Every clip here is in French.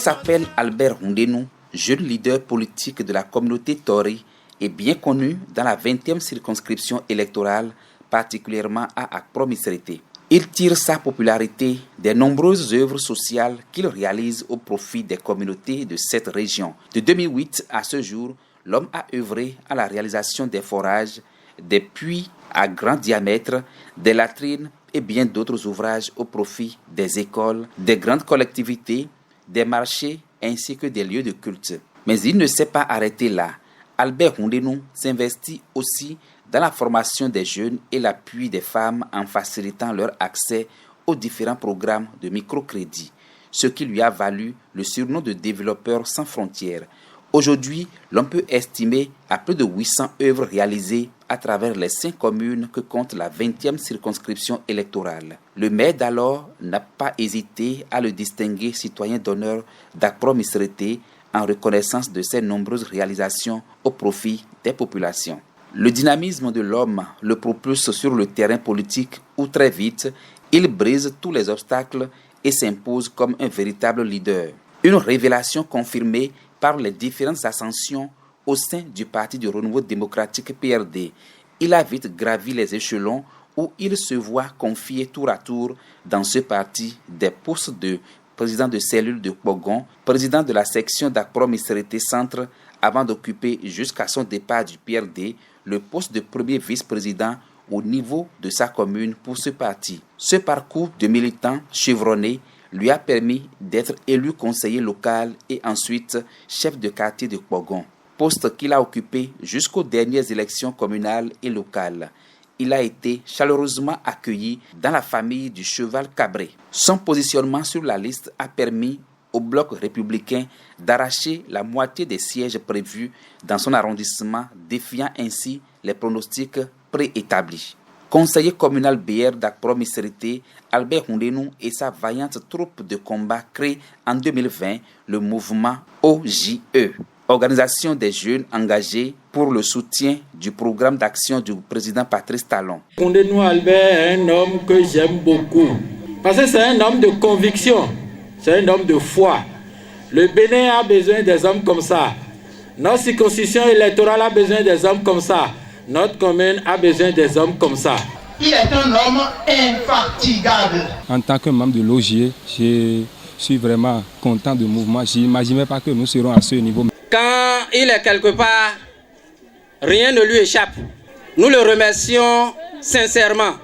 s'appelle Albert Houndénou, jeune leader politique de la communauté Tori et bien connu dans la 20e circonscription électorale, particulièrement à Akpro-Missirité. Il tire sa popularité des nombreuses œuvres sociales qu'il réalise au profit des communautés de cette région. De 2008 à ce jour, l'homme a œuvré à la réalisation des forages, des puits à grand diamètre, des latrines et bien d'autres ouvrages au profit des écoles, des grandes collectivités, des marchés ainsi que des lieux de culte. Mais il ne s'est pas arrêté là. Albert Houndénou s'investit aussi dans la formation des jeunes et l'appui des femmes en facilitant leur accès aux différents programmes de microcrédit, ce qui lui a valu le surnom de développeur sans frontières. Aujourd'hui, l'on peut estimer à plus de 800 œuvres réalisées à travers les 5 communes que compte la 20e circonscription électorale. Le maire d'alors n'a pas hésité à le distinguer citoyen d'honneur d'Akpro-Missirité en reconnaissance de ses nombreuses réalisations au profit des populations. Le dynamisme de l'homme le propulse sur le terrain politique où très vite, il brise tous les obstacles et s'impose comme un véritable leader. Une révélation confirmée par les différentes ascensions au sein du Parti du Renouveau démocratique PRD. Il a vite gravi les échelons où il se voit confier tour à tour dans ce parti des postes de président de cellule de Kpogon, président de la section d'Akpro-Missirité Centre, avant d'occuper jusqu'à son départ du PRD le poste de premier vice-président au niveau de sa commune pour ce parti. Ce parcours de militant chevronné lui a permis d'être élu conseiller local et ensuite chef de quartier de Kpogon, poste qu'il a occupé jusqu'aux dernières élections communales et locales. Il a été chaleureusement accueilli dans la famille du cheval cabré. Son positionnement sur la liste a permis au bloc républicain d'arracher la moitié des sièges prévus dans son arrondissement, défiant ainsi les pronostics préétablis. Conseiller communal BR d'Akpro-Missirité, Albert Houndénou et sa vaillante troupe de combat créée en 2020 le mouvement OJE, Organisation des jeunes engagés pour le soutien du programme d'action du président Patrice Talon. Houndénou Albert est un homme que j'aime beaucoup parce que c'est un homme de conviction, c'est un homme de foi. Le Bénin a besoin des hommes comme ça. Notre circonscription électorale a besoin des hommes comme ça. Notre commune a besoin des hommes comme ça. Il est un homme infatigable. En tant que membre de l'OJE, je suis vraiment content du mouvement. Je n'imaginais pas que nous serons à ce niveau. Quand il est quelque part, rien ne lui échappe. Nous le remercions sincèrement.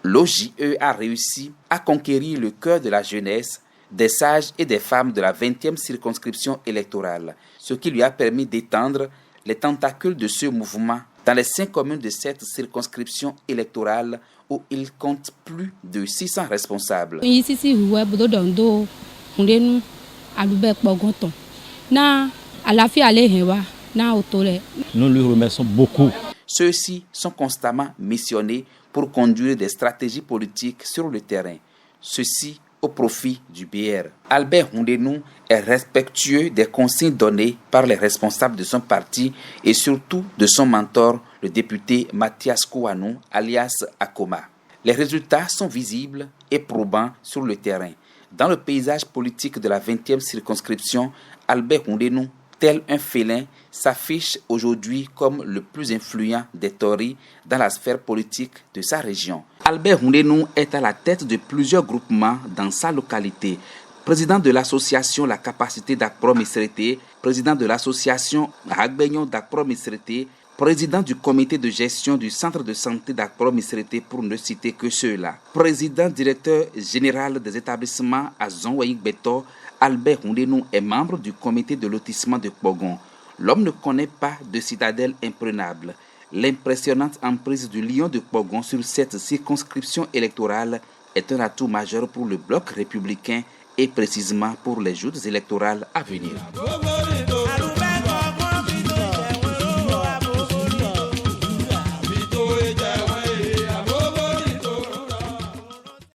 L'OJE a réussi à conquérir le cœur de la jeunesse, des sages et des femmes de la 20e circonscription électorale, ce qui lui a permis d'étendre les tentacules de ce mouvement dans les 5 communes de cette circonscription électorale où il compte plus de 600 responsables. Nous lui remercions beaucoup. Ceux-ci sont constamment missionnés pour conduire des stratégies politiques sur le terrain. Ceci au profit du BR. Albert Houndénou est respectueux des consignes données par les responsables de son parti et surtout de son mentor, le député Mathias Kouanou, alias Akoma. Les résultats sont visibles et probants sur le terrain. Dans le paysage politique de la 20e circonscription, Albert Houndénou, tel un félin, s'affiche aujourd'hui comme le plus influent des Toris dans la sphère politique de sa région. Albert Houndénou est à la tête de plusieurs groupements dans sa localité. Président de l'association La Capacité d'Akpro-Missirité, président de l'association Hagbenyon d'Akpro-Missirité, président du comité de gestion du centre de santé d'Akpro-Missirité pour ne citer que ceux-là, président directeur général des établissements à Zonwaïk Beto, Albert Houndénou est membre du comité de lotissement de Kpogon. L'homme ne connaît pas de citadelle imprenable. L'impressionnante emprise du lion de Kpogon sur cette circonscription électorale est un atout majeur pour le bloc républicain et précisément pour les joutes électorales à venir.